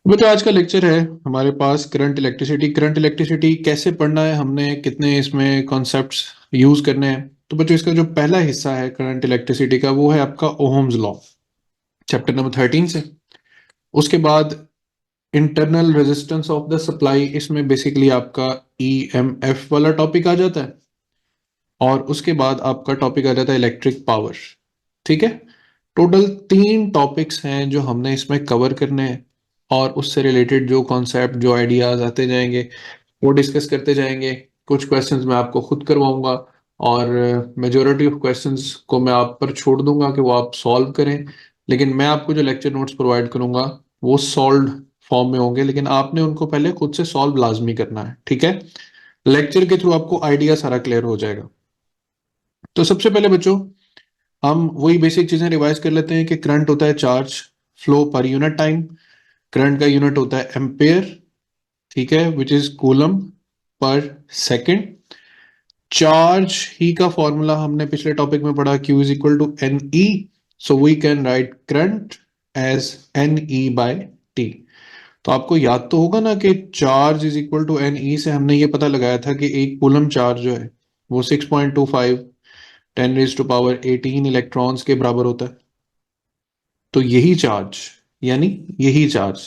बच्चों आज का लेक्चर है हमारे पास करंट इलेक्ट्रिसिटी कैसे पढ़ना है, हमने कितने इसमें कॉन्सेप्ट्स यूज करने हैं। तो बच्चों इसका जो पहला हिस्सा है करंट इलेक्ट्रिसिटी का वो है आपका ओहम्स लॉ, चैप्टर नंबर 13 से। उसके बाद internal resistance of the supply, इसमें बेसिकली आपका ईएमएफ वाला टॉपिक आ जाता है। और उसके बाद आपका टॉपिक आ जाता है इलेक्ट्रिक पावर। ठीक है, टोटल 3 टॉपिक्स हैं जो हमने इसमें कवर करने हैं। और उससे रिलेटेड जो कॉन्सेप्ट, जो आइडियाज आते जाएंगे वो डिस्कस करते जाएंगे। कुछ क्वेश्चंस मैं आपको खुद करवाऊंगा और मेजोरिटी ऑफ क्वेश्चंस को मैं आप पर छोड़ दूंगा कि वो आप सॉल्व करें। लेकिन मैं आपको जो लेक्चर नोट्स प्रोवाइड करूंगा वो सॉल्व फॉर्म में होंगे, लेकिन आपने उनको पहले खुद से सॉल्व लाजमी करना है। ठीक है, लेक्चर के थ्रू आपको आइडिया सारा क्लियर हो जाएगा। तो सबसे पहले बच्चों हम वही बेसिक चीजें रिवाइज कर लेते हैं कि करंट होता है charge flow per unit time. Current का यूनिट होता है एम्पेयर, ठीक है, which is coulomb per second. Charge ही का फॉर्मूला हमने पिछले टॉपिक में पढ़ा, Q is equal to N E. So we can write current as N E by T. तो आपको याद तो होगा ना कि charge is equal to N E से हमने ये पता लगाया था कि एक कूलम चार्ज जो है वो 6.25 10⁻18 इलेक्ट्रॉन्स के बराबर होता है। तो यही चार्ज, यानी यही चार्ज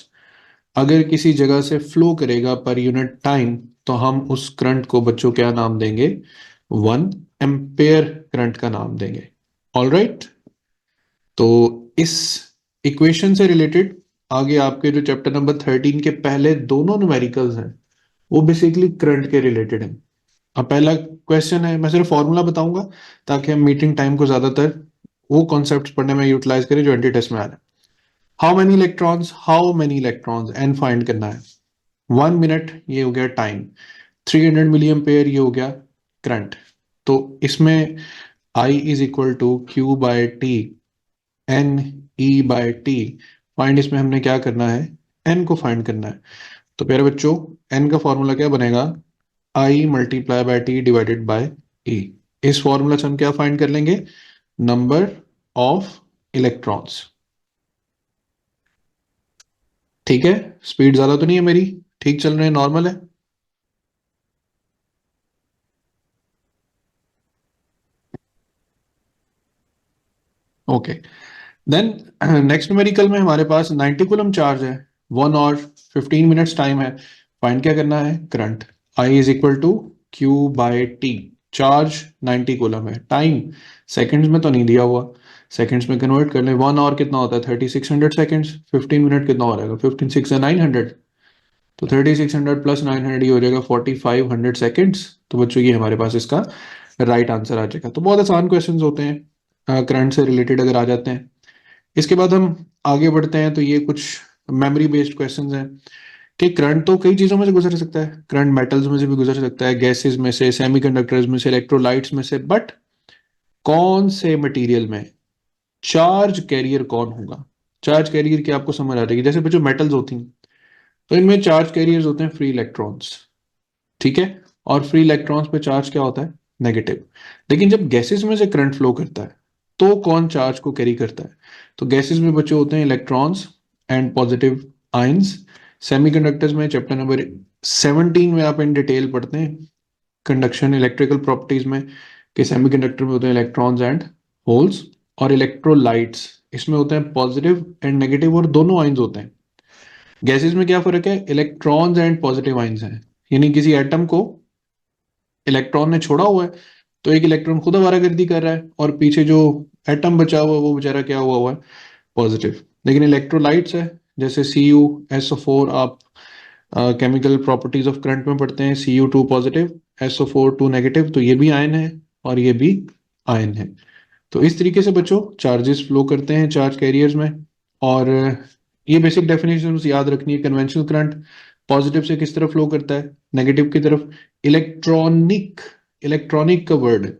अगर किसी जगह से फ्लो करेगा पर यूनिट टाइम, तो हम उस करंट को बच्चों क्या नाम देंगे? 1 एम्पेयर करंट का नाम देंगे। ऑल राइट, तो इस इक्वेशन से रिलेटेड आगे आपके जो चैप्टर नंबर 13 के पहले दोनों न्यूमेरिकल्स हैं वो बेसिकली करंट के रिलेटेड हैं। अब पहला क्वेश्चन है, मैं सिर्फ फॉर्मूला बताऊंगा ताकि हम मीटिंग टाइम को ज्यादातर वो कॉन्सेप्ट्स पढ़ने में यूटिलाइज करें जो एंटी टेस्ट में आ रहे हैं। How many electrons N find करना है। 1 मिनट ये हो गया टाइम, 300 मिली एम्पेयर ये हो गया करंट। तो इसमें I is equal to Q by T N E by T. Find, इसमें हमने क्या करना है? एन को फाइंड करना है। तो प्यारे बच्चों, एन का फॉर्मूला क्या बनेगा? I multiply by T divided by E. इस फॉर्मूला से हम क्या फाइंड कर लेंगे? Number of electrons. ठीक है, स्पीड ज्यादा तो नहीं है मेरी? ठीक चल रहे हैं, नॉर्मल है? ओके, देन नेक्स्ट न्यूमेरिकल में हमारे पास 90 कूलम चार्ज है, 1 और 15 मिनट्स टाइम है। फाइंड क्या करना है? Current. I is equal to Q by T. Charge 90 coulomb है, टाइम सेकंड्स में तो नहीं दिया हुआ, सेकंड्स में कन्वर्ट कर ले। 1 आवर कितना होता है? 3600 सेकंड्स। 15 मिनट कितना हो जाएगा? 15 6 900। तो 3600 प्लस 900 ये हो जाएगा 4500 सेकंड्स। तो बच्चों ये हमारे पास इसका राइट आंसर आ जाएगा। तो बहुत आसान क्वेश्चंस होते हैं करंट से रिलेटेड अगर आ जाते हैं। इसके बाद हम आगे बढ़ते हैं तो ये कुछ मेमोरी बेस्ड क्वेश्चंस हैं कि करंट तो कई चीजों में से गुजर सकता है। करंट मेटल्स में से भी गुजर सकता है, गैसेस में से, सेमीकंडक्टर्स में से, इलेक्ट्रोलाइट्स में से, बट कौन से मटेरियल में चार्ज कैरियर कौन होगा? चार्ज कैरियर की आपको समझ आ जाएगी। जैसे जो मेटल्स होती हैं तो इनमें चार्ज कैरियर्स होते हैं फ्री इलेक्ट्रॉन्स, ठीक है। और फ्री इलेक्ट्रॉन्स पे चार्ज क्या होता है? नेगेटिव। लेकिन जब गैसेस में से करंट फ्लो करता है तो कौन चार्ज को कैरी करता है? तो गैसेस में बच्चे होते हैं electrons and positive ions. Semiconductors में चैप्टर नंबर 17 में आप इन डिटेल पढ़ते हैं कंडक्शन इलेक्ट्रिकल प्रॉपर्टीज में कि सेमीकंडक्टर में होते हैं इलेक्ट्रॉन्स एंड होल्स। और इलेक्ट्रोलाइट्स इसमें होते हैं पॉजिटिव एंड नेगेटिव और दोनों आयंस होते हैं। गैसेस में क्या फर्क है? इलेक्ट्रॉन्स एंड पॉजिटिव आयंस हैं, यानी किसी एटम को इलेक्ट्रॉन ने छोड़ा हुआ है तो एक इलेक्ट्रॉन खुद आवारागर्दी कर रहा है और पीछे जो एटम बचा हुआ है वो बेचारा क्या हुआ हुआ है? पॉजिटिव। लेकिन इलेक्ट्रोलाइट्स है, जैसे CuSO4, आप केमिकल प्रॉपर्टीज ऑफ करंट में पढ़ते हैं, Cu2 पॉजिटिव, SO4 2 नेगेटिव, तो ये भी आयन है और ये भी आयन है। तो इस तरीके से बच्चों चार्जेस फ्लो करते हैं चार्ज कैरियर्स में। और ये बेसिक डेफिनेशन याद रखनी है। कन्वेंशनल करंट पॉजिटिव से किस तरफ फ्लो करता है? नेगेटिव की तरफ। इलेक्ट्रॉनिक, इलेक्ट्रॉनिक का वर्ड है,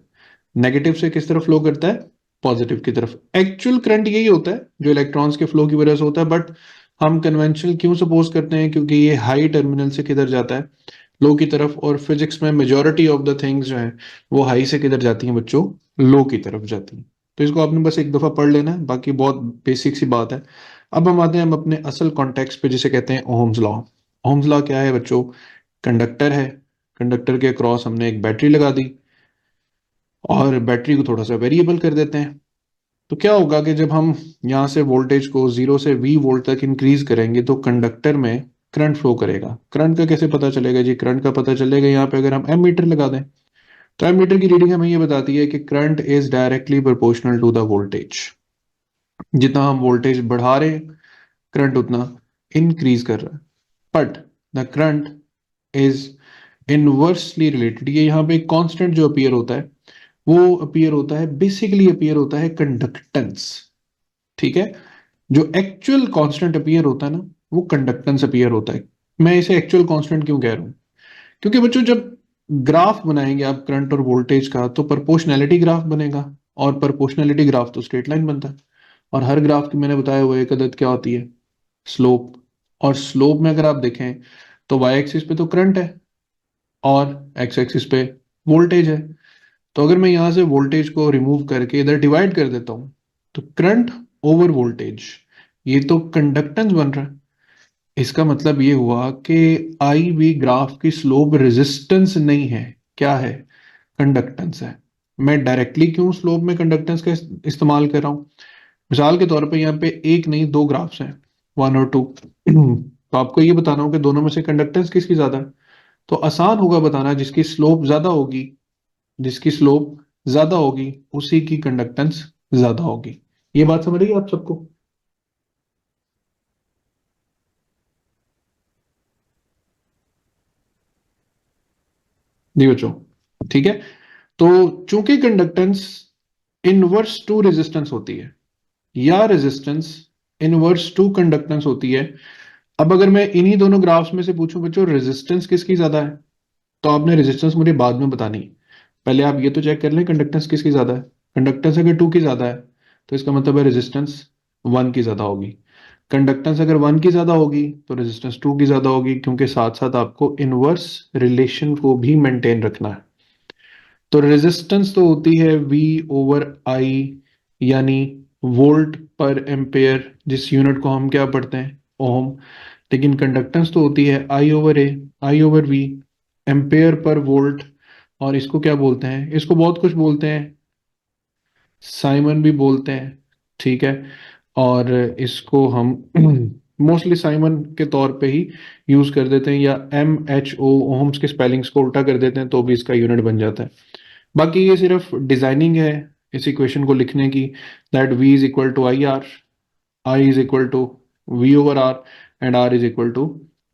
नेगेटिव से किस तरफ फ्लो करता है? पॉजिटिव की तरफ। एक्चुअल करंट यही होता है जो इलेक्ट्रॉन्स के फ्लो की वजह से होता है, बट हम कन्वेंशनल क्यों सपोज करते हैं? क्योंकि ये हाई टर्मिनल से किधर जाता है? लो की तरफ। और फिजिक्स में मेजोरिटी ऑफ द थिंग्स जो है वो हाई से किधर जाती हैं बच्चों? लो की तरफ जाती हैं। तो इसको आपने बस एक दफा पढ़ लेना है, बाकी बहुत बेसिक सी बात है। अब हम आते हैं हम अपने असल कॉन्टेक्स्ट पे, जिसे कहते हैं ओहम्स लॉ। ओहम्स लॉ क्या है बच्चों? कंडक्टर है, कंडक्टर के क्रॉस हमने एक बैटरी लगा दी और बैटरी को थोड़ा सा वेरिएबल कर देते हैं। तो क्या होगा कि जब हम यहाँ से वोल्टेज को 0 से V वोल्ट तक इंक्रीज करेंगे तो कंडक्टर में करंट फ्लो करेगा। करंट का कैसे पता चलेगा जी? करंट का पता चलेगा यहाँ पे अगर हम एम मीटर लगा दें। तो एम मीटर की रीडिंग हमें ये बताती है कि current is directly proportional to the voltage. जितना हम वोल्टेज बढ़ा रहे हैं करंट उतना इंक्रीज कर रहा है। But the current is inversely related. ये यहाँ पे एक कांस्टेंट जो अपीयर होता है वो अपीयर होता है, बेसिकली अपीयर होता है कंडक्टेंस। ठीक है, जो एक्चुअल कांस्टेंट अपीयर होता है ना वो कंडक्टेंस अपीयर होता है। मैं इसे एक्चुअल कांस्टेंट क्यों कह रहा हूं? क्योंकि बच्चों जब ग्राफ बनाएंगे आप करंट और वोल्टेज का तो प्रोपोर्शनैलिटी ग्राफ बनेगा, और प्रोपोर्शनैलिटी ग्राफ तो स्ट्रेट लाइन बनता है। और हर ग्राफ की मैंने बताया हुआ एक आदत क्या होती है? स्लोप। और स्लोप में अगर आप देखें तो वाई एक्सिस पे तो करंट है और एक्स एक्सिस पे वोल्टेज है। तो अगर मैं यहां से वोल्टेज को रिमूव करके इधर डिवाइड कर देता हूं तो करंट ओवर वोल्टेज, ये तो कंडक्टेंस बन रहा है। इसका मतलब ये हुआ कि आई वी ग्राफ की स्लोप रेजिस्टेंस नहीं है, क्या है? कंडक्टेंस है। मैं डायरेक्टली क्यों स्लोप में कंडक्टेंस का इस्तेमाल कर रहा हूं? मिसाल के तौर पे यहाँ पे एक नहीं दो ग्राफ्स हैं, 1 और 2। तो आपको ये बताना हो कि दोनों में से कंडक्टेंस किसकी ज्यादा है। तो आसान होगा बताना, जिसकी स्लोप ज्यादा होगी, जिसकी स्लोप ज्यादा होगी उसी की कंडक्टेंस ज्यादा होगी। ये बात समझ रही है आप सबको? जी बच्चों, ठीक है। तो चूंकि कंडक्टेंस इनवर्स टू रेजिस्टेंस होती है या रेजिस्टेंस इनवर्स टू कंडक्टेंस होती है। अब अगर मैं इन्हीं दोनों ग्राफ्स में से पूछूं बच्चों रेजिस्टेंस किसकी ज्यादा है, तो आपने रेजिस्टेंस मुझे बाद में बतानी है। पहले आप ये तो चेक कर लें कंडक्टेंस किसकी ज्यादा है। कंडक्टेंस अगर 2 की ज्यादा है तो इसका मतलब है रेजिस्टेंस 1 की ज्यादा होगी। कंडक्टेंस अगर 1 की ज्यादा होगी तो रेजिस्टेंस 2 की ज्यादा होगी, क्योंकि साथ साथ आपको इनवर्स रिलेशन को भी मेंटेन रखना है। तो रेजिस्टेंस तो होती है V ओवर I, यानी वोल्ट पर एम्पेयर, जिस यूनिट को हम क्या पढ़ते हैं? ओम। लेकिन कंडक्टेंस तो होती है I over A, I over V, ampere per volt. और इसको क्या बोलते हैं? इसको बहुत कुछ बोलते हैं, साइमन भी बोलते हैं, ठीक है। और इसको हम मोस्टली साइमन के तौर पे ही यूज कर देते हैं, या MHO ओम्स के स्पेलिंग्स को उल्टा कर देते हैं तो भी इसका यूनिट बन जाता है। बाकी ये सिर्फ डिजाइनिंग है इस इक्वेशन को लिखने की, that V is equal to I R, I is equal to V over R and R is equal to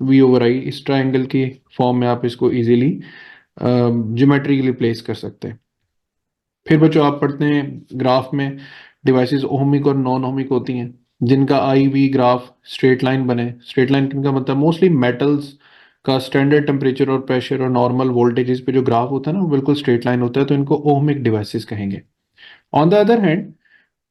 V over I. इस ट्राइंगल की फॉर्म में आप इसको इजीली ज्योमेट्रिकली प्लेस कर सकते हैं। फिर बच्चों आप पढ़ते हैं ग्राफ में डिवाइसेस ओहमिक और नॉन ओहमिक होती हैं, जिनका आई वी ग्राफ स्ट्रेट लाइन बने। स्ट्रेट लाइन का मतलब मोस्टली मेटल्स का स्टैंडर्ड टेम्परेचर और प्रेशर और नॉर्मल वोल्टेजेस पे जो ग्राफ होता है ना वो बिल्कुल स्ट्रेट लाइन होता है, तो इनको ओहमिक डिवाइसेस कहेंगे। ऑन द अदर हैंड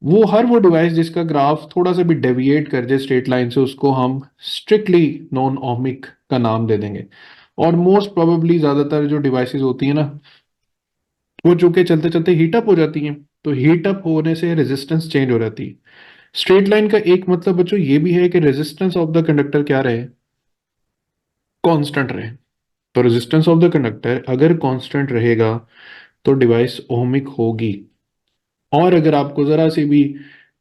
वो डिवाइस जिसका ग्राफ थोड़ा सा भी डेविएट कर जाए स्ट्रेट लाइन से उसको हम स्ट्रिक्टली नॉन ओहमिक का नाम दे देंगे। और मोस्ट प्रोबेबली ज्यादातर जो डिवाइसेस होती है ना वो चूंकि चलते चलते हीट अप हो जाती हैं, तो हीट अप होने से रेजिस्टेंस चेंज हो जाती है। स्ट्रेट लाइन का एक मतलब बच्चों ये भी है कि रेजिस्टेंस ऑफ द कंडक्टर क्या रहे? कांस्टेंट रहे। तो रेजिस्टेंस ऑफ द कंडक्टर अगर कांस्टेंट रहेगा तो डिवाइस ओहमिक होगी। और अगर आपको जरा सी भी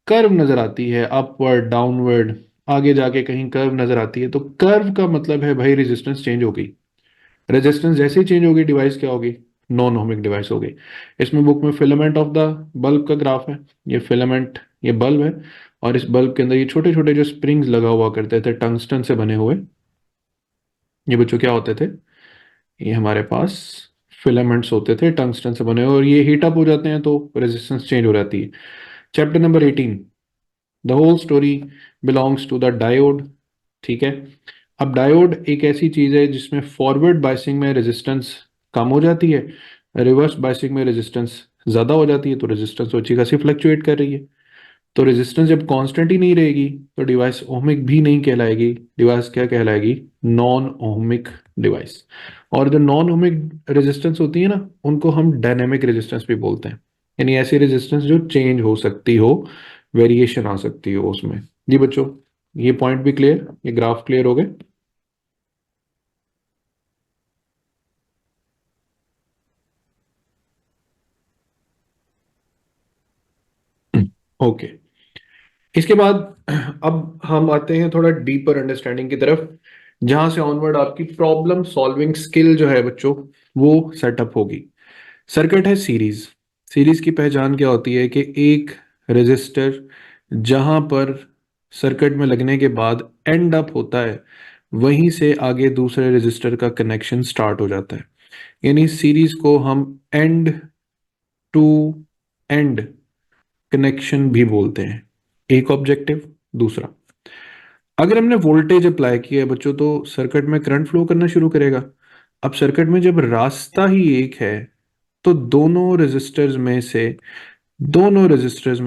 कर्व नजर आती है, अपवर्ड डाउनवर्ड, आगे जाके कहीं कर्व नजर आती है, तो कर्व का मतलब है भाई रेजिस्टेंस चेंज हो गई। रेजिस्टेंस जैसे ही चेंज होगी डिवाइस क्या होगी? नॉन ओमिक डिवाइस हो गई। इसमें बुक में फिलामेंट ऑफ द बल्ब का ग्राफ है। ये फिलामेंट, ये बल्ब है, और इस बल्ब के अंदर ये छोटे छोटे जो स्प्रिंग्स लगा हुआ करते थे टंगस्टन से बने हुए, ये बच्चों क्या होते थे? ये हमारे पास फिलामेंट्स होते थे टंगस्टन से बने हुए, और ये हीट अप हो जाते हैं तो रेजिस्टेंस चेंज हो जाती है। Chapter number 18, the whole story belongs to the diode. ठीक है। अब डायोड एक ऐसी चीज है जिसमें फॉरवर्ड बायसिंग में रेजिस्टेंस कम हो जाती है, रिवर्स बायसिंग में रेजिस्टेंस ज्यादा हो जाती है, तो रेजिस्टेंस अच्छी खासी फ्लक्चुएट कर रही है। तो रेजिस्टेंस जब कांस्टेंट ही नहीं रहेगी तो डिवाइस ओहमिक भी नहीं कहलाएगी, डिवाइस क्या कहलाएगी? Non ohmic device. और जो नॉन ओहमिक रेजिस्टेंस होती है ना उनको हम डायनेमिक रेजिस्टेंस भी बोलते हैं, यानी ऐसी रेजिस्टेंस जो चेंज हो सकती हो, वेरिएशन आ सकती हो उसमें। जी बच्चों। ये पॉइंट भी क्लियर, ये ग्राफ क्लियर हो गए? ओके। इसके बाद अब हम आते हैं थोड़ा डीपर अंडरस्टैंडिंग की तरफ, जहां से ऑनवर्ड आपकी प्रॉब्लम सॉल्विंग स्किल जो है बच्चों वो सेटअप होगी। सर्किट है सीरीज। सीरीज की पहचान क्या होती है कि एक रेजिस्टर जहां पर सर्किट में लगने के बाद एंड अप होता है, वहीं से आगे दूसरे रेजिस्टर का कनेक्शन स्टार्ट हो जाता है। यानी सीरीज को हम एंड टू एंड कनेक्शन भी बोलते हैं। एक ऑब्जेक्टिव। दूसरा, अगर हमने वोल्टेज अप्लाई किया है बच्चों तो सर्किट में करंट फ्लो करना शुरू करेगा। अब सर्किट में जब रास्ता ही एक है तो दोनों रेजिस्टर्स में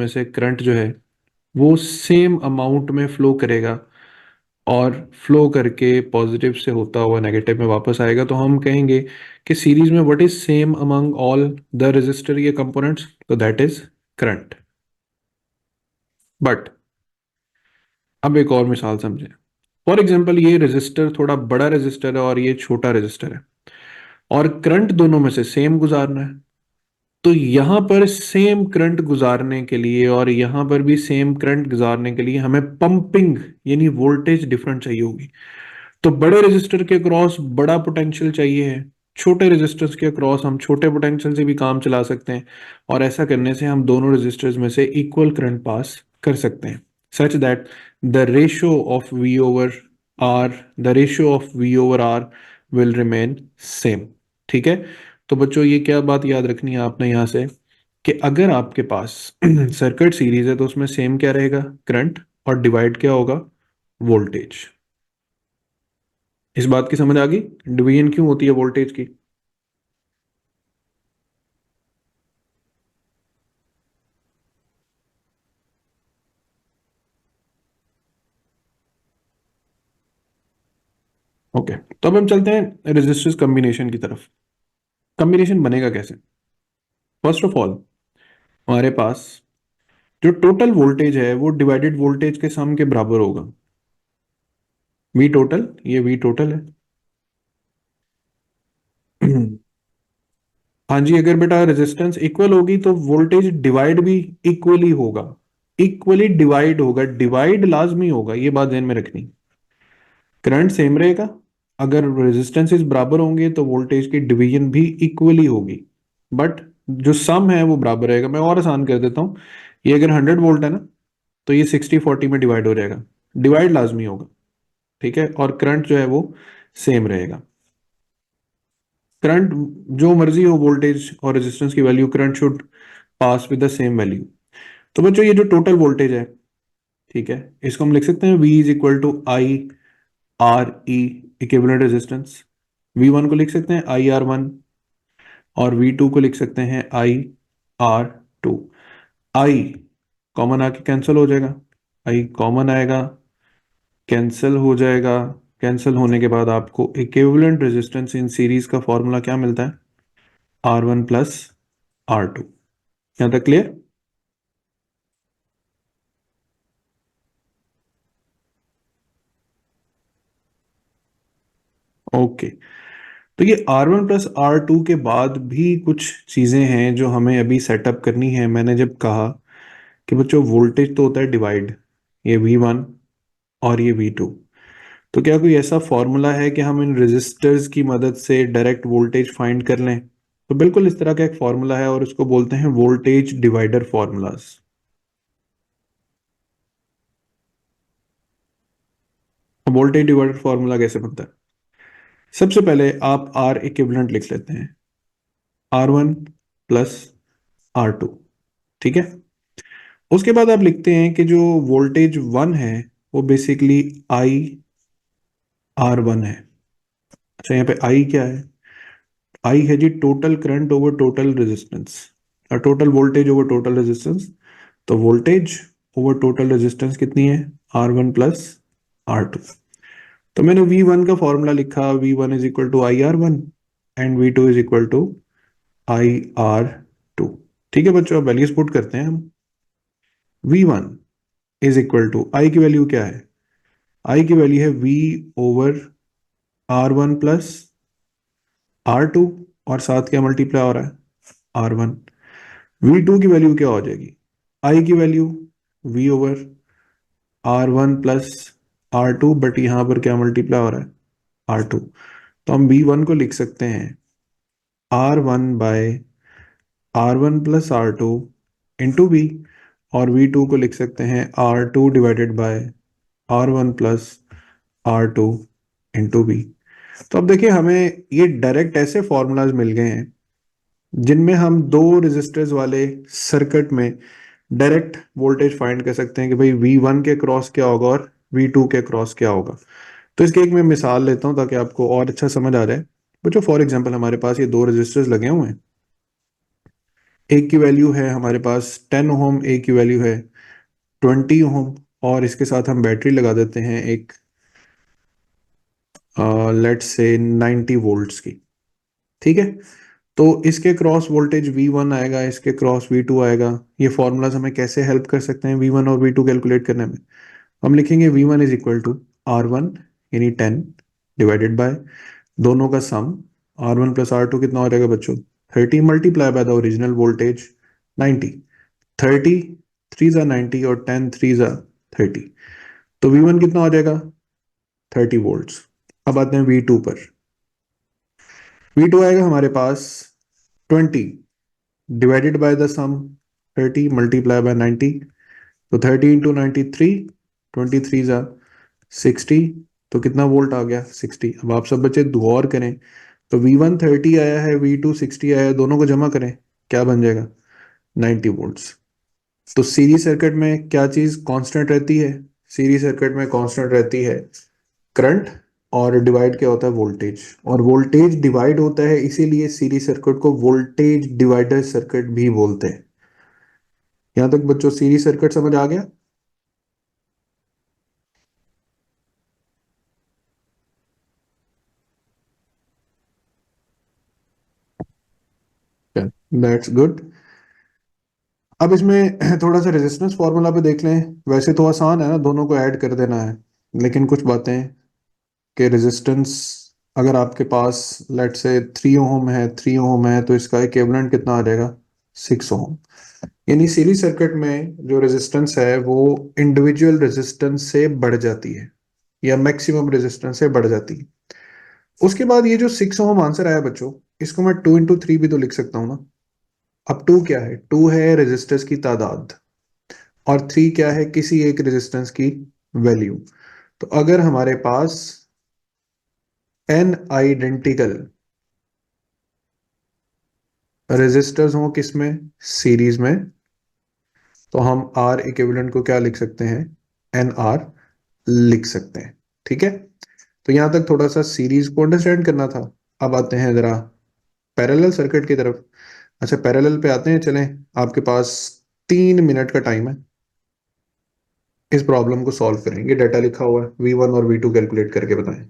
से करंट जो है वो सेम अमाउंट में फ्लो करेगा, और फ्लो करके पॉजिटिव से होता हुआ नेगेटिव में वापस आएगा। तो हम कहेंगे कि सीरीज में what is same among all the resistor ये कंपोनेंट्स, तो दैट इज करंट। बट अब एक और मिसाल समझें। फॉर एग्जाम्पल ये रेजिस्टर थोड़ा बड़ा रेजिस्टर है और ये छोटा रेजिस्टर है, और करंट दोनों में से सेम गुजारना है। तो यहां पर सेम करंट गुजारने के लिए और यहां पर भी सेम करंट गुजारने के लिए हमें पंपिंग यानी वोल्टेज डिफरेंट चाहिए होगी। तो बड़े रेजिस्टर के क्रॉस बड़ा पोटेंशियल चाहिए है, छोटे रेजिस्टर्स के क्रॉस हम छोटे पोटेंशियल से भी काम चला सकते हैं, और ऐसा करने से हम दोनों रेजिस्टर्स में से इक्वल करंट पास कर सकते हैं, such that the ratio of V over R the ratio of V over R will remain same. ठीक है। तो बच्चों ये क्या बात याद रखनी है आपने यहां से, कि अगर आपके पास सर्किट सीरीज है तो उसमें सेम क्या रहेगा, करंट, और डिवाइड क्या होगा, वोल्टेज। इस बात की समझ आ गई डिवीजन क्यों होती है वोल्टेज की? ओके, तो अब हम चलते हैं रेजिस्टर्स कॉम्बिनेशन की तरफ। कॉम्बिनेशन बनेगा कैसे? फर्स्ट ऑफ ऑल, हमारे पास जो टोटल वोल्टेज है वो डिवाइडेड वोल्टेज के सम के बराबर होगा। वी टोटल, ये वी टोटल है। हाँ जी, अगर बेटा रेजिस्टेंस इक्वल होगी तो वोल्टेज डिवाइड भी इक्वली होगा। इक्वली डिवाइड होगा, डिवाइड लाजमी होगा, ये बात ध्यान में रखनी। करंट सेम रहेगा, अगर रेजिस्टेंसेस बराबर होंगे तो वोल्टेज की डिवीजन भी इक्वली होगी, बट जो सम है वो बराबर रहेगा। मैं और आसान कर देता हूँ, ये अगर 100 वोल्ट है ना, तो ये 60-40 में डिवाइड हो जाएगा, डिवाइड लाजमी होगा। ठीक है, और करंट जो है वो सेम रहेगा। करंट जो मर्जी हो, वोल्टेज और रेजिस्टेंस की value, current should pass with the same value. तो बच्चों ये जो टोटल वोल्टेज है, ठीक है, इसको हम लिख सकते हैं V is equal to I R E, equivalent resistance. V1 को लिख सकते हैं IR1, और V2 को लिख सकते हैं IR2। आई कॉमन आके कैंसिल हो जाएगा, आई कॉमन आएगा, कैंसिल हो जाएगा। कैंसिल होने के बाद आपको इक्विवेलेंट रेजिस्टेंस इन सीरीज का फॉर्मूला क्या मिलता है, R1 + R2। यहां तक क्लियर? ओके। तो ये R1 + R2 के बाद भी कुछ चीजें हैं जो हमें अभी सेटअप करनी है। मैंने जब कहा कि बच्चों वोल्टेज तो होता है डिवाइड, ये V1 और ये V2, तो क्या कोई ऐसा फॉर्मूला है कि हम इन रेजिस्टर्स की मदद से डायरेक्ट वोल्टेज फाइंड कर लें? तो बिल्कुल इस तरह का एक फॉर्मूला है और इसको बोलते हैं voltage divider formulas. Voltage divider formula कैसे बनता है? सबसे पहले आप आर इक्विवेलेंट लिख लेते हैं, R1 + R2। ठीक है। उसके बाद आप लिखते हैं कि जो वोल्टेज 1 है वो बेसिकली IR1 है। अच्छा, यहाँ पे आई क्या है? आई है जी total current over total resistance, और total voltage over total resistance. तो वोल्टेज ओवर टोटल रेजिस्टेंस कितनी है, R1 + R2। तो मैंने V1 का फॉर्मूला लिखा, V1 is equal to IR1 and V2 is equal to IR2। ठीक है बच्चों, अब वैल्यूज पुट करते हैं हम। V1 इज इक्वल टू, आई की वैल्यू क्या है, आई की वैल्यू है V over R1 plus R2, और साथ क्या मल्टीप्लाई हो रहा है R1। V2 की वैल्यू क्या हो जाएगी, आई की value V over R1 plus R2, but यहाँ पर क्या मल्टीप्लाई हो रहा है R2। तो हम V1 को लिख सकते हैं R1 bye R1 plus R2 into B, और V2 को लिख सकते हैं R2 divided by R1 plus R2 into B. तो अब देखिए हमें ये डायरेक्ट ऐसे फॉर्मूलाज मिल गए हैं जिनमें हम दो रेजिस्टर्स वाले सर्किट में डायरेक्ट वोल्टेज फाइंड कर सकते हैं कि भाई V1 के क्रॉस क्या होगा और V2 के क्रॉस क्या होगा। तो इसकी एक मैं मिसाल लेता हूं ताकि आपको और अच्छा समझ आ जाए। बच्चों फॉर एग्जांपल हमारे पास ये दो रेजिस्टर्स लगे हुए हैं, एक की वैल्यू है हमारे पास 10 ओम, एक की वैल्यू है 20 ओम, और इसके साथ हम बैटरी लगा देते हैं एक लेट्स से 90 वोल्ट्स की। ठीक है, तो इसके क्रॉस वोल्टेज V1 आएगा, इसके क्रॉस V2 आएगा। ये फॉर्मूलाज हमें कैसे हेल्प कर सकते हैं V1 और V2 कैलकुलेट करने में। हम लिखेंगे V1 is equal to R1 यानी 10 डिवाइडेड बाय दोनों का सम R1 प्लस R2 कितना हो जाएगा बच्चों 30 multiply by the original voltage 90। 30 three ज़ा 90 और 10 थ्री ज़ा 30, तो V1 कितना हो जाएगा 30 वोल्ट्स। अब आते हैं V2 पर। V2 आएगा हमारे पास 20 divided by the sum 30 multiply by 90, तो 30 इंटू 93, 23 ज़ा 60, तो कितना वोल्ट आ गया 60। अब आप सब बच्चे गौर करें, तो V1 30 आया है, V2 60 आया है, दोनों को जमा करें क्या बन जाएगा 90 वोल्ट्स। तो सीरीज सर्किट में क्या चीज कांस्टेंट रहती है, सीरीज सर्किट में कांस्टेंट रहती है करंट, और डिवाइड क्या होता है वोल्टेज, और वोल्टेज डिवाइड होता है, इसीलिए सीरीज सर्किट को वोल्टेज डिवाइडर सर्किट भी बोलते हैं। यहां तक बच्चों सीरीज सर्किट समझ आ गया। That's good. अब इसमें थोड़ा सा रेजिस्टेंस फार्मूला पे देख लें। वैसे तो आसान है ना, दोनों को ऐड कर देना है, लेकिन कुछ बातें कि रेजिस्टेंस अगर आपके पास लेट से 3 ओम है, 3 ओम है, तो इसका इक्विवेलेंट कितना आ जाएगा 6 ओम। यानी सीरीज सर्किट में जो रेजिस्टेंस है वो इंडिविजुअल रेजिस्टेंस से बढ़ जाती है, या मैक्सिमम रेजिस्टेंस से बढ़ जाती है। उसके बाद ये जो 6 ओम आंसर आया बच्चों, इसको मैं 2 इंटू 3 भी तो लिख सकता हूँ ना। अब 2 क्या है, 2 है रेजिस्टेंस की तादाद, और 3 क्या है किसी एक रेजिस्टेंस की वैल्यू। तो अगर हमारे पास n आइडेंटिकल रेजिस्टर्स हों किसमें सीरीज में, तो हम R इक्विवेलेंट को क्या लिख सकते हैं NR लिख सकते हैं। ठीक है, तो यहां तक थोड़ा सा सीरीज को अंडरस्टैंड करना था। अब आते हैं जरा पैरेलल सर्किट की तरफ। अच्छा पैरेलल पे आते हैं, चलें। आपके पास 3 मिनट का टाइम है, इस प्रॉब्लम को सॉल्व करेंगे। डाटा लिखा हुआ है, V1 और V2 कैलकुलेट करके बताएं।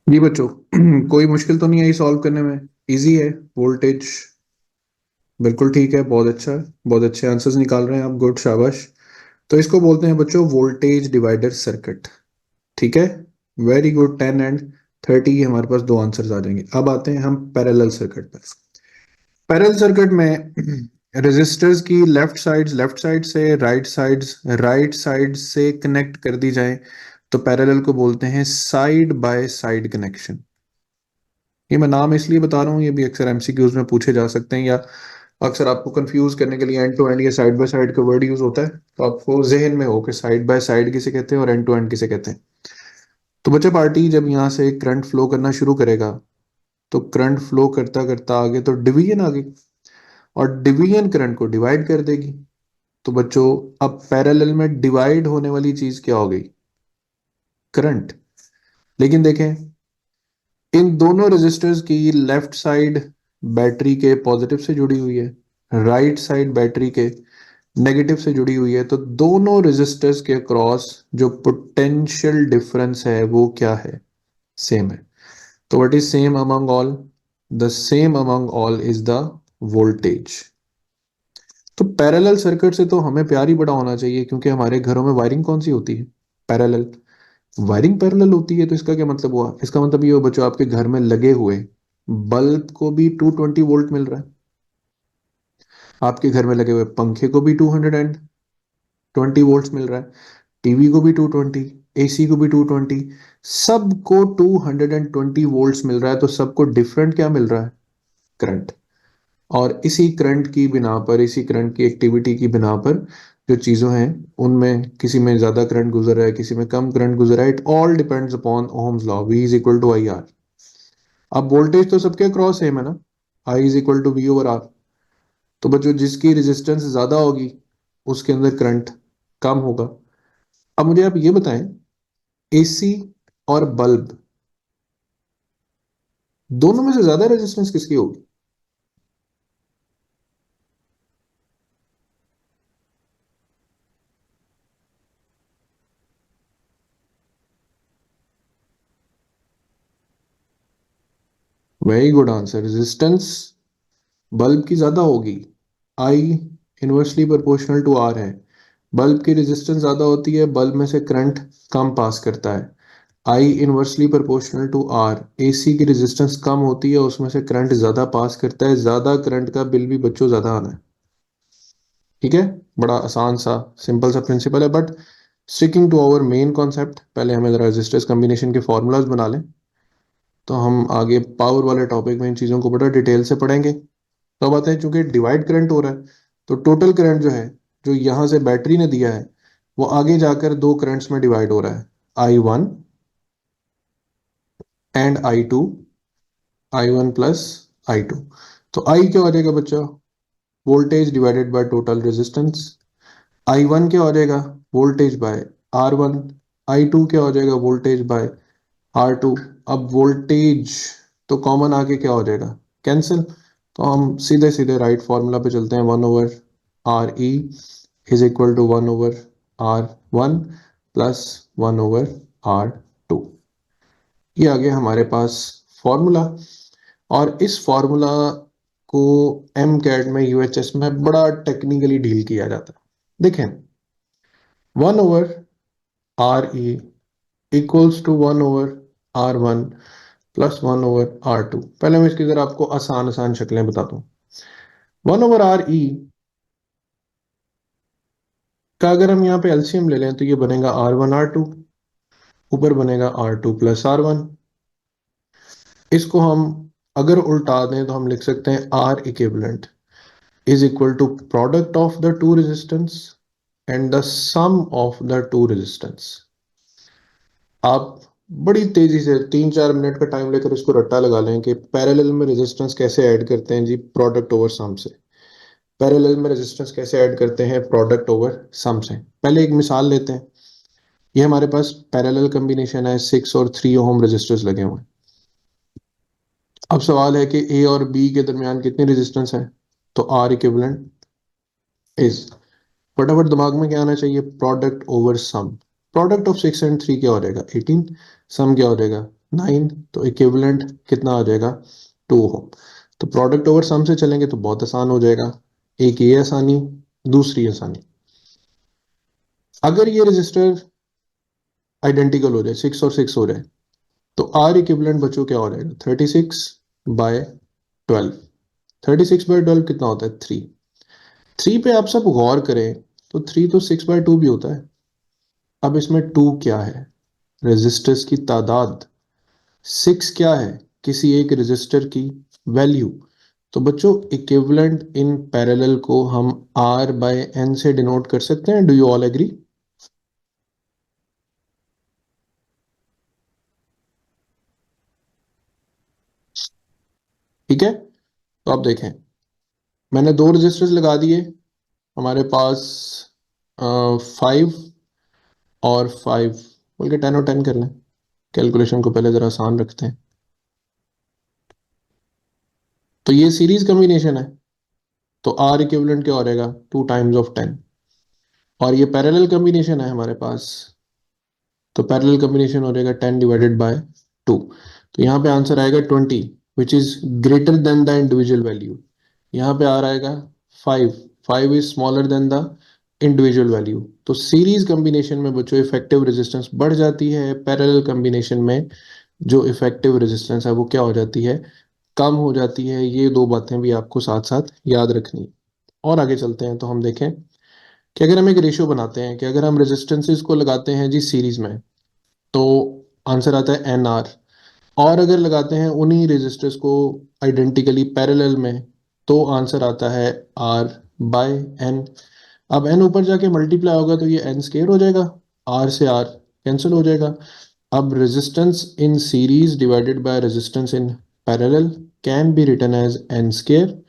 जी बच्चों कोई मुश्किल तो नहीं आई सॉल्व करने में, इजी है। वोल्टेज बिल्कुल ठीक है, बहुत अच्छा है, बहुत अच्छे आंसर्स निकाल रहे हैं आप, गुड शाबाश। तो इसको बोलते हैं बच्चों वोल्टेज डिवाइडर सर्किट। ठीक है, वेरी गुड। 10 एंड 30 के हमारे पास दो आंसर्स आ जाएंगे। अब आते हैं हम पैरेलल सर्किट पर। पैरेलल सर्किट में रेजिस्टर्स की लेफ्ट साइड से राइट साइड से कनेक्ट कर दी जाए, तो पैरेलल को बोलते हैं साइड बाय साइड कनेक्शन। ये मैं नाम इसलिए बता रहा हूँ, ये भी अक्सर एमसीक्यूज में पूछे जा सकते हैं, या अक्सर आपको कंफ्यूज करने के लिए एंड टू एंड या साइड बाय साइड का वर्ड यूज होता है, तो आपको जहन में हो कि साइड बाय साइड किसे कहते हैं और एंड टू एंड किसे कहते हैं। तो बच्चा पार्टी जब यहाँ से करंट फ्लो करना शुरू करेगा, तो करंट फ्लो करता करता आगे तो डिवीजन आ गई, और डिवीजन करंट को डिवाइड कर देगी। तो बच्चों अब पैरेलल में डिवाइड होने वाली चीज क्या हो गई? करंट। लेकिन देखें, इन दोनों रेजिस्टर्स की लेफ्ट साइड बैटरी के पॉजिटिव से जुड़ी हुई है, राइट साइड बैटरी के नेगेटिव से जुड़ी हुई है, तो दोनों रेजिस्टर्स के क्रॉस जो पोटेंशियल डिफरेंस है वो क्या है? सेम है। तो what is same among all? The same among all is the voltage. तो पैरेलल सर्किट से तो हमें प्यार ही बड़ा होना चाहिए, क्योंकि हमारे घरों में वायरिंग कौन सी होती है? पैरेलल। वायरिंग पैरेलल होती है, तो इसका क्या मतलब हुआ? इसका मतलब ये हो बच्चों, आपके घर में लगे हुए बल्ब को भी 220 वोल्ट मिल रहा है, आपके घर में लगे हुए पंखे को भी 220 वोल्ट मिल रहा है, टीवी को भी 220, एसी को भी 220, सबको 220 वोल्ट मिल रहा है। तो सबको डिफरेंट क्या मिल रहा है? करंट। और इसी करंट की बिना पर, इसी करंट की एक्टिविटी की बिना पर जो चीज़ों हैं, उनमें किसी में ज़्यादा करंट गुजर रहा है, किसी में कम करंट गुजर रहा है, it all depends upon Ohm's law, V is equal to I R. अब वोल्टेज तो सबके क्रॉस सेम है ना, I is equal to V over R. तो बच्चों जिसकी रेजिस्टेंस ज़्यादा होगी उसके अंदर करंट कम होगा। अब मुझे आप ये बताएं, एसी और बल्ब दोनों में से ज़्यादा रेजिस्टेंस किसकी होगी? Very good answer, resistance bulb की ज्यादा होगी। I inversely proportional to R है। बल्ब की रेजिस्टेंस ज्यादा होती है, बल्ब में से करंट कम पास करता है। I inversely proportional to R. AC की रेजिस्टेंस कम होती है, उसमें से करंट ज्यादा पास करता है, ज्यादा करंट का बिल भी बच्चों ज्यादा आना है। ठीक है, बड़ा आसान सा सिंपल सा प्रिंसिपल है, but sticking to our main concept, पहले हमें जरा रेजिस्टर्स कम्बिनेशन के फॉर्मूलाज बना लें, तो हम आगे पावर वाले टॉपिक में इन चीज़ों को बड़ा डिटेल से पढ़ेंगे। तब आते हैं, चूंकि डिवाइड करंट हो रहा है, तो टोटल करंट जो है, जो यहां से बैटरी ने दिया है, वो आगे जाकर दो करंट्स में डिवाइड हो रहा है, I1 and I2, I1 plus I2। तो I क्या हो जाएगा बच्चा? Voltage divided by total resistance. I1 क्या हो जाएगा? Voltage bye R1। I2 क्या हो जाएगा? Voltage bye R2। अब वोल्टेज तो कॉमन आके क्या हो जाएगा? कैंसिल। तो हम सीधे सीधे राइट फॉर्मूला पे चलते हैं, 1/RE is equal to 1/R1 plus 1/R2। ये आ गया हमारे पास फॉर्मूला। और इस फॉर्मूला को एम कैड में, यूएचएस में बड़ा टेक्निकली डील किया जाता है। देखें, 1/RE equals to 1/R1 plus 1/R2। पहले मैं इसकी जरा आपको आसान आसान शक्लें बताता हूँ। 1/RE का अगर हम यहाँ पे एलसीएम ले लें, तो ये बनेगा R1 R2, ऊपर बनेगा R2 प्लस R1। इसको हम अगर उल्टा दें तो हम लिख सकते हैं R equivalent is equal to product of the two resistance and the sum of the two resistance. आप बड़ी तेजी से 3-4 मिनट का टाइम लेकर इसको रट्टा लगा लें कि पैरेलल में रेजिस्टेंस कैसे ऐड करते हैं जी, प्रोडक्ट ओवर सम से। पैरेलल में रेजिस्टेंस कैसे ऐड करते हैं? प्रोडक्ट ओवर सम से। पहले एक मिसाल लेते हैं। ये हमारे पास पैरेलल कॉम्बिनेशन है, 6 और 3 ओम रेजिस्टर्स लगे हुए हैं। अब सवाल है कि ए और बी के दरमियान कितनी रेजिस्टेंस है? तो आर इक्विवेलेंट इज, फटाफट दिमाग में क्या आना चाहिए? Product over sum. Product of 6 and 3 क्या हो जाएगा? 18। सम क्या हो जाएगा? 9। तो इक्विवेलेंट कितना आ जाएगा? 2 ओम। तो प्रोडक्ट ओवर सम से चलेंगे तो बहुत आसान हो जाएगा। एक ये आसानी, दूसरी आसानी, अगर ये रजिस्टर आइडेंटिकल हो जाए, 6 और 6 हो जाए, तो आर इक्विवेलेंट बच्चों क्या हो जाएगा? 36/12। 36/12 कितना होता है? 3। 3 पे आप सब गौर करें, तो 3 तो 6/2 भी होता है। अब इसमें 2 क्या है? रेजिस्टर्स की तादाद। 6 क्या है? किसी एक रेजिस्टर की वैल्यू। तो बच्चों इक्विवेलेंट इन पैरेलल को हम R/N से डिनोट कर सकते हैं। Do you all agree? तो आप देखें, मैंने दो रजिस्टर्स लगा दिए, हमारे पास 5 और 5, बल्कि 10 और 10 कर लें, कैलकुलेशन को पहले ज़रा आसान रखते हैं। तो ये सीरीज कम्बिनेशन है, तो आर इक्विवेलेंट क्या हो रहेगा, 2 टाइम्स ऑफ 10। और ये पैरेलल कम्बिनेशन है हमारे पास, तो पैरेलल कम्बिनेशन हो जाएगा 10 डिवाइडेड बाय 2। तो यहाँ पे आंसर आएगा 20 which is greater than the individual value. यहाँ पे आ आएगा 5, 5 is smaller than the individual value. तो सीरीज कम्बिनेशन में बच्चों इफेक्टिव रेजिस्टेंस बढ़ जाती है, पैरेलल कम्बिनेशन में जो इफेक्टिव रेजिस्टेंस है वो क्या हो जाती है, कम हो जाती है। ये दो बातें भी आपको साथ साथ याद रखनी। और आगे चलते हैं तो हम देखें कि अगर हम एक रेशियो बनाते हैं कि अगर हम रेजिस्टेंसेस को लगाते हैं जी सीरीज में, तो आंसर आता है एन आर। और अगर लगाते हैं उन्हीं रेजिस्टर्स को आइडेंटिकली पैरेलल में, तो आंसर आता है आर बाय एन। अब एन ऊपर जाके मल्टीप्लाई होगा तो ये एन स्केयर हो जाएगा, आर से आर कैंसिल हो जाएगा। अब resistance in series divided by resistance in parallel can be written as N square,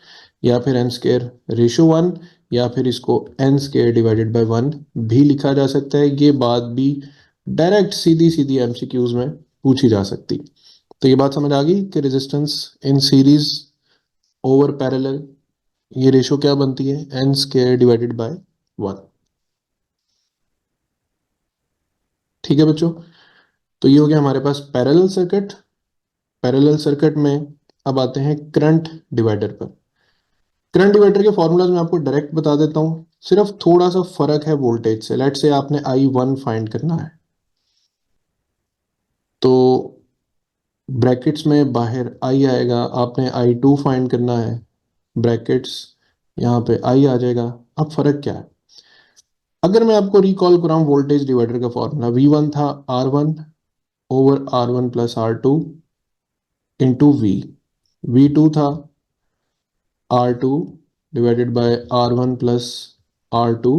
या फिर एन स्केयर रेशो 1, या फिर इसको एन स्केयर डिवाइडेड बाय 1 भी लिखा जा सकता है। ये बात भी डायरेक्ट सीधी सीधी एमसीक्यूज में पूछी जा सकती। तो ये बात समझ आ गई कि resistance in series over parallel, ये रेशो क्या बनती है, एन स्केयर डिवाइडेड बाय 1। ठीक है बच्चों, तो ये हो गया हमारे पास पैरेलल सर्किट। पैरेलल सर्किट में अब आते हैं करंट डिवाइडर पर। करंट डिवाइडर के फॉर्मूलाज में आपको डायरेक्ट बता देता हूं, सिर्फ थोड़ा सा फर्क है वोल्टेज से। लेट से आपने I1 फाइंड करना है, तो ब्रैकेट्स में बाहर I आएगा, आपने I2 फाइंड करना है, ब्रैकेट्स यहाँ पे I आ जाएगा। अब फर्क क्या है, अगर मैं आपको रिकॉल कराऊं वोल्टेज डिवाइडर का फॉर्मूला, V1 था R1 over R1 plus R2 into V। V2 था R2 divided by R1 plus R2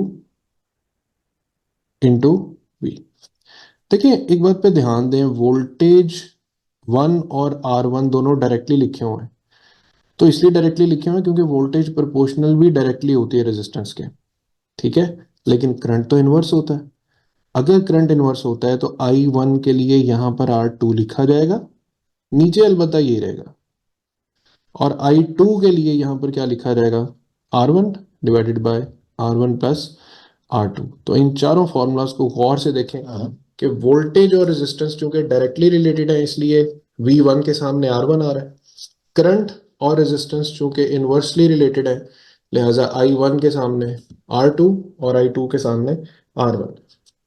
into V। देखिए एक बात पे ध्यान दें, वोल्टेज 1 और R1 दोनों डायरेक्टली लिखे हुए हैं। तो इसलिए डायरेक्टली लिखे हुए हैं क्योंकि वोल्टेज प्रोपोर्शनल भी डायरेक्टली होती है रेजिस्टेंस के, ठीक है। लेकिन करंट तो इन्वर्स होता है। अगर करंट इन्वर्स होता है तो I1 के लिए यहां पर R2 लिखा जाएगा, नीचे अलबत्ता ये रहेगा। और I2 के लिए यहां पर क्या लिखा जाएगा, R1 divided by R1 plus R2। तो इन चारों फॉर्मूलाज को गौर से देखें कि वोल्टेज और रेजिस्टेंस चूंकि डायरेक्टली रिलेटेड है, इसलिए V1 के सामने R1 आ रहा है। करंट और रेजिस्टेंस चूंकि इनवर्सली रिलेटेड है, लिहाजा I1 के सामने R2 और I2 के सामने R1।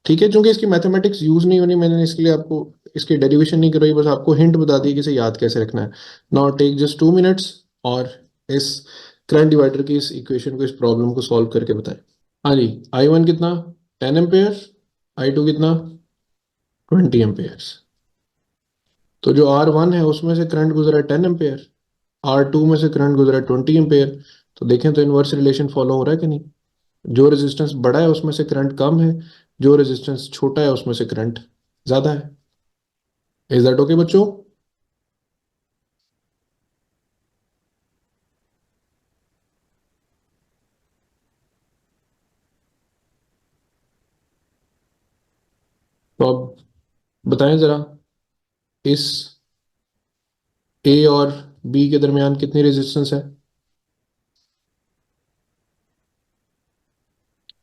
ठीक है, चूंकि इसकी मैथमेटिक्स यूज नहीं होनी, मैंने इसके लिए आपको इसकी डेरिवेशन नहीं करवाई, बस आपको हिंट बता दी कि इसे याद कैसे रखना है। नाउ टेक जस्ट 2 मिनट्स और इस करंट डिवाइडर की इस इक्वेशन को, इस प्रॉब्लम को सॉल्व करके बताएं। हाँ जी, I1 कितना, 10 एम्पेयर, I2 कितना, 20 एम्पेयर। तो जो R1 है उसमें से करंट गुजरा है 10 एम्पेयर, R2 में से करंट गुजरा है 20 एम्पेयर। तो देखें तो इनवर्स रिलेशन फॉलो हो रहा है कि नहीं, जो रेजिस्टेंस बड़ा है उसमें से करंट कम है, जो रेजिस्टेंस छोटा है उसमें से करंट ज्यादा है। इज दैट ओके बच्चों? तो अब बताएं जरा, इस ए और बी के दरमियान कितनी रेजिस्टेंस है?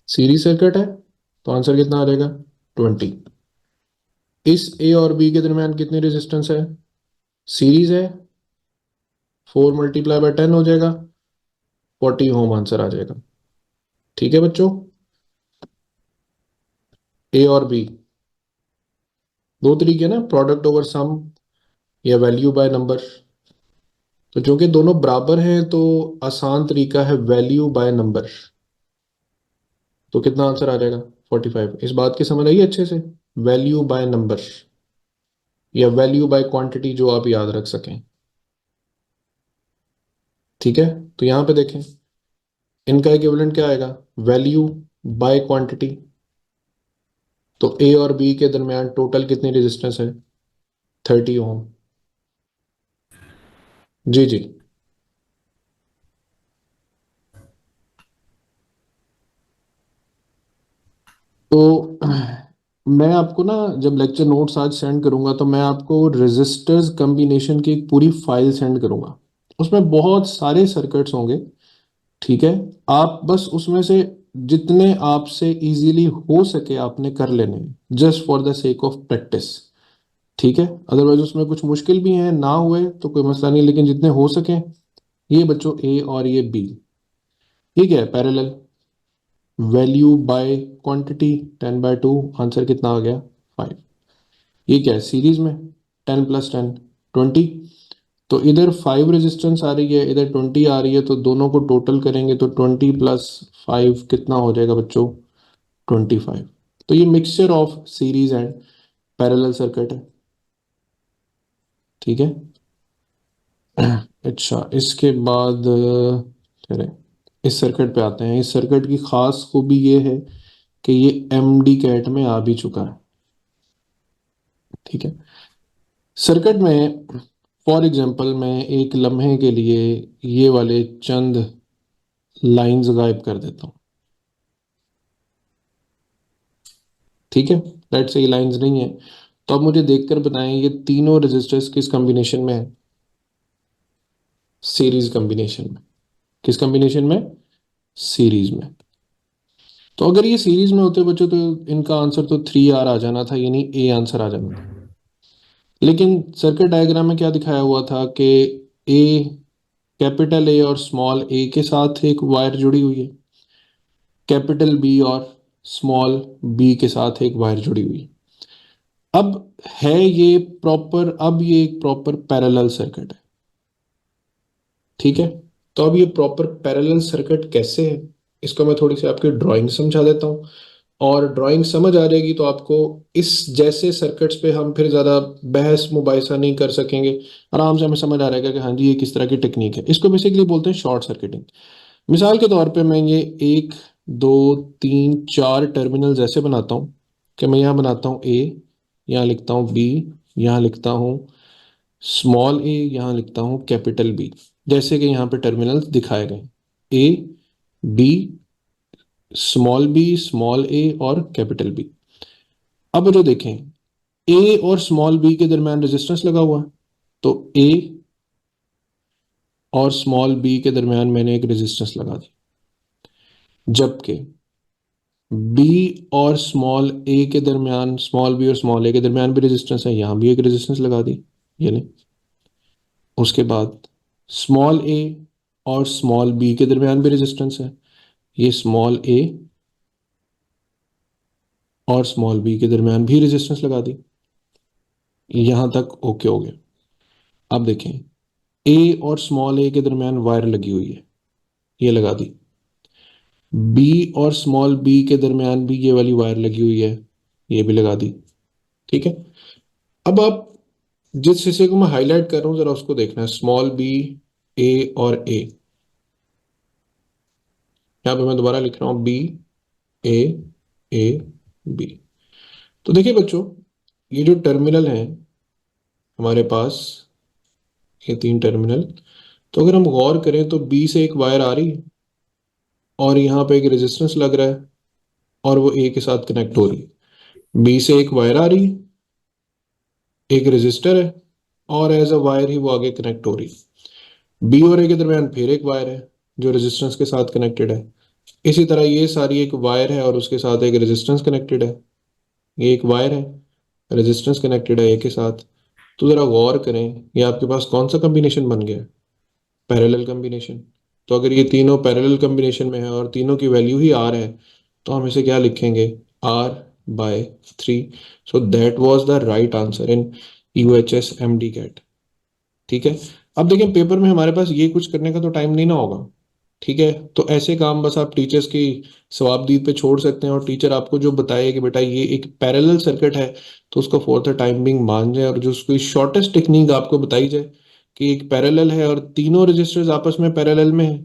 सीरीज सर्किट है, तो आंसर कितना आ जाएगा, 20। इस ए और बी के दरमियान कितनी रेजिस्टेंस है, सीरीज है, 4 × 10 हो जाएगा, 40 ओम आंसर आ जाएगा। ठीक है बच्चों, ए और बी दो तरीके ना, प्रोडक्ट ओवर सम या वैल्यू बाय नंबर। तो चूंकि दोनों बराबर हैं तो आसान तरीका है वैल्यू बाय नंबर। तो कितना आंसर आ जाएगा, 45। इस बात की समझ आई अच्छे से, वैल्यू बाय नंबर या वैल्यू बाय क्वांटिटी, जो आप याद रख सकें। ठीक है, तो यहां पे देखें इनका इक्विवेलेंट क्या आएगा, वैल्यू बाय क्वांटिटी। तो ए और बी के दरमियान टोटल कितनी रेजिस्टेंस है, 30 ओम। जी जी, तो मैं आपको ना जब लेक्चर नोट्स आज सेंड करूंगा तो मैं आपको रेजिस्टर्स कम्बिनेशन की एक पूरी फाइल सेंड करूंगा। उसमें बहुत सारे सर्किट्स होंगे, ठीक है। आप बस उसमें से जितने आपसे इजीली हो सके आपने कर लेने, just for the sake of practice, ठीक है। अदरवाइज उसमें कुछ मुश्किल भी हैं, ना हुए तो कोई मसला नहीं, लेकिन जितने हो सके। ये बच्चों ए और ये बी, ठीक है, parallel, value by quantity 10/2, answer कितना आ गया 5। ये क्या है सीरीज में, 10 + 10 20। तो इधर 5 रेजिस्टेंस आ रही है, इधर 20 आ रही है, तो दोनों को टोटल करेंगे तो 20 + 5 कितना हो जाएगा बच्चों 25। तो ये mixture of series and parallel circuit है, ठीक है। अच्छा, इसके बाद चले इस सर्किट पे आते हैं। इस सर्किट की खास खूबी ये है कि ये एमडी कैट में आ भी चुका है, ठीक है। सर्किट में फॉर एग्जांपल मैं एक लम्हे के लिए ये वाले चंद लाइंस गायब कर देता हूँ, ठीक है। लेट से ये लाइंस नहीं है, तो अब मुझे देखकर बताएं ये तीनों रेजिस्टर्स किस कॉम्बिनेशन में है। सीरीज कॉम्बिनेशन में। किस कॉम्बिनेशन में, सीरीज में। तो अगर ये सीरीज में होते बच्चों तो इनका आंसर तो 3R आ जाना था, यानी ए आंसर आ जाना था। लेकिन सर्किट डायग्राम में क्या दिखाया हुआ था कि ए, कैपिटल ए और स्मॉल ए के साथ एक वायर जुड़ी हुई है, कैपिटल बी और स्मॉल बी के साथ एक वायर जुड़ी हुई है। अब है ये प्रॉपर, अब ये एक प्रॉपर पैरेलल सर्किट है, ठीक है। तो अब ये प्रॉपर पैरेलल सर्किट कैसे है, इसको मैं थोड़ी सी आपकी ड्राइंग समझा देता हूँ। और ड्राइंग समझ आ जाएगी तो आपको इस जैसे सर्किट्स पे हम फिर ज़्यादा बहस मुबाहिसा नहीं कर सकेंगे। आराम से हमें समझ आ रहेगा कि हाँ जी ये किस तरह की टेक्निक है। इसको बेसिकली बोलते हैं शॉर्ट सर्किटिंग। मिसाल के तौर पे मैं ये 1 2 3 4 टर्मिनल्स ऐसे बनाता हूँ कि मैं यहाँ बनाता हूँ ए, यहाँ लिखता हूँ बी, यहाँ लिखता हूँ स्मॉल ए, यहाँ लिखता हूँ कैपिटल बी, जैसे कि यहाँ पे टर्मिनल्स दिखाए गए, ए, बी, स्मॉल बी, स्मॉल ए और कैपिटल बी। अब जो देखें, ए और स्मॉल बी के दरमियान रेजिस्टेंस लगा हुआ है, तो ए और स्मॉल बी के दरमियान मैंने एक रेजिस्टेंस लगा दी। जबकि बी और स्मॉल ए के दरमियान, स्मॉल बी और स्मॉल ए के दरमियान भी रेजिस्टेंस है, यहां भी एक रेजिस्टेंस लगा दी, ये ले। उसके बाद स्मॉल ए और स्मॉल बी के दरमियान भी रेजिस्टेंस है, ये स्मॉल ए और स्मॉल बी के दरमियान भी रेजिस्टेंस लगा दी। यहां तक ओके हो गया। अब देखें, ए और स्मॉल ए के दरमियान वायर लगी हुई है, ये लगा दी। बी और स्मॉल बी के दरमियान भी ये वाली वायर लगी हुई है, ये भी लगा दी, ठीक है। अब आप जिस हिस्से को मैं हाईलाइट कर रहा हूं जरा उसको देखना है, स्मॉल बी, ए और ए। यहां पे मैं दोबारा लिख रहा हूं बी, ए, ए, बी। तो देखिए बच्चों, ये जो टर्मिनल है हमारे पास, ये 3 टर्मिनल, तो अगर हम गौर करें तो बी से एक वायर आ रही है और यहाँ पे एक रेजिस्टेंस लग रहा है और वो ए के साथ कनेक्ट हो रही है। बी से एक वायर आ रही है, एक रेजिस्टर है और एज अ वायर ही वो आगे कनेक्ट हो रही है। बी और ए के दरमियान फिर एक वायर है जो रेजिस्टेंस के साथ कनेक्टेड है। इसी तरह ये सारी एक वायर है और उसके साथ एक रेजिस्टेंस कनेक्टेड है। ये एक वायर है, रेजिस्टेंस कनेक्टेड है ए के साथ। तो जरा गौर करें, ये आपके पास कौन सा कॉम्बिनेशन बन गया, पैरेलल कॉम्बिनेशन। तो अगर ये तीनों पैरेलल कॉम्बिनेशन में है और तीनों की वैल्यू ही आर है, तो हम इसे क्या लिखेंगे, R/3। So that was the right answer in UHS MD CAT, ठीक है। अब देखिए पेपर में हमारे पास ये कुछ करने का तो टाइम नहीं ना होगा, ठीक है। तो ऐसे काम बस आप टीचर्स की सवाबदीद पे छोड़ सकते हैं और टीचर आपको जो बताए कि बेटा ये एक पैरेलल सर्किट है तो उसको फॉर द टाइम बिंग मान जाए, और जो उसकी शॉर्टेस्ट टेक्निक आपको बताई जाए कि एक पैरेलल है और तीनों रजिस्टर्स आपस में पैरेलल में है,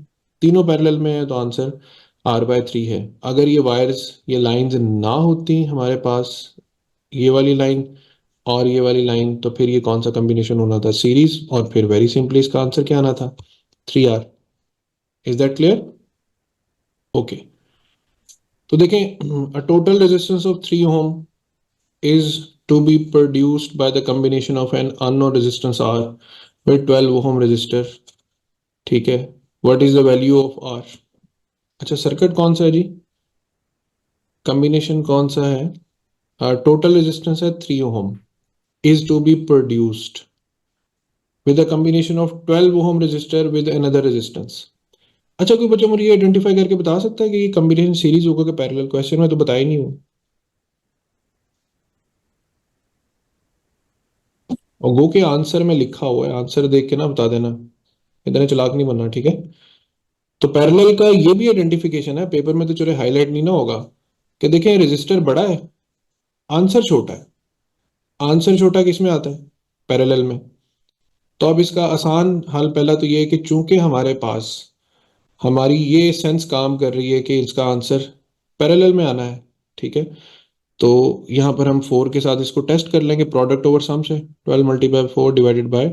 तीनों पैरेलल में है, तो आंसर R/3 है। अगर ये वायर्स, ये लाइंस ना होती हमारे पास, ये वाली लाइन और ये वाली लाइन, तो फिर ये कौन सा कॉम्बिनेशन होना था, सीरीज, और फिर वेरी सिंपली इसका आंसर क्या आना था, 3R। Is that clear? Okay. तो देखें, a total resistance of 3 ohm is to be produced by the combination of an unknown resistance R with 12 ohm resistor, ठीक है। What is the value of R? अच्छा, circuit कौन सा है जी, combination कौन सा है, टोटल रेजिस्टेंस है 3 ohm, is to be produced with a combination of 12 ohm resistor with another resistance. अच्छा, कोई बच्चा मुझे आइडेंटिफाई करके बता सकता है कि ये कॉम्बिनेशन सीरीज होगा कि पैरेलल? क्वेश्चन में तो बताया नहीं हूँ। और गो के आंसर में लिखा हुआ है, आंसर देख के ना बता देना, इतने चालाक नहीं बनना, ठीक है। तो पैरेलल का ये भी आइडेंटिफिकेशन है, पेपर में तो चलो हाईलाइट नहीं ना होगा, कि देखें रेजिस्टर बड़ा है, आंसर छोटा है। आंसर छोटा किस में आता है, पैरेलल में। तो अब इसका आसान हल पहला तो ये है कि चूंकि हमारे पास हमारी ये सेंस काम कर रही है कि इसका आंसर पैरेलल में आना है, ठीक है। तो यहाँ पर हम 4 के साथ इसको टेस्ट कर लेंगे, प्रोडक्ट ओवर सम से 12 मल्टीप्लाई 4 डिवाइडेड बाय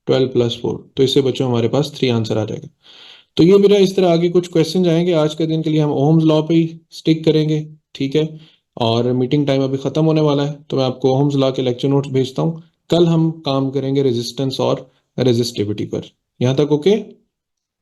12 प्लस 4, तो इससे बच्चों हमारे पास 3 आंसर आ जाएगा। तो ये मेरा इस तरह आगे कुछ क्वेश्चन आएंगे। आज के दिन के लिए हम ओम्स लॉ पे ही स्टिक करेंगे, ठीक है। और मीटिंग टाइम अभी खत्म होने वाला है, तो मैं आपको ओम्स लॉ के लेक्चर नोट्स भेजता हूँ। कल हम काम करेंगे रेजिस्टेंस और रेजिस्टिविटी पर। यहाँ तक ओके।